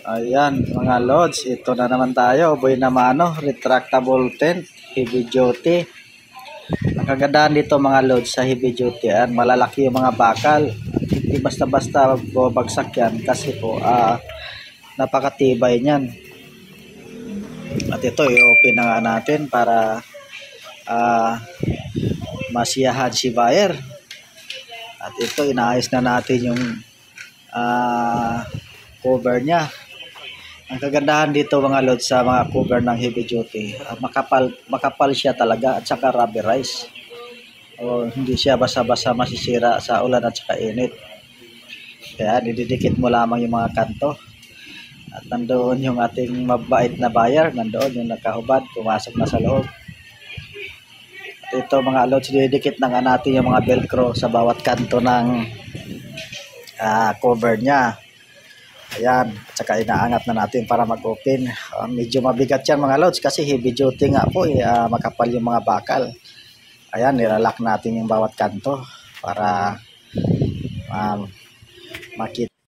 Ayan mga lods, ito na naman tayo. Boy na mano, retractable tent, heavy duty. Ang kagandahan dito mga lods sa heavy duty, malalaki yung mga bakal. Hindi basta-basta babagsak yan kasi po napakatibay niyan. At ito i-open na nga natin para masiyahan si buyer. At ito inaayos na natin yung cover niya. Ang kagandahan dito mga lods sa mga cover ng heavy duty, makapal siya talaga at saka rubberized. O hindi siya basa-basa masisira sa ulan at saka init. Kaya dididikit mo lamang yung mga kanto. At nandoon yung ating mabait na buyer, nandoon yung nakahubad, pumasok na sa loob. At ito mga lods, didikit na nga natin yung mga velcro sa bawat kanto ng cover niya. Ayan, at saka inaangat na natin para mag-open. Medyo mabigat yan mga lods kasi heavy duty nga po, makapal yung mga bakal. Ayan, nilalak natin yung bawat kanto para makita.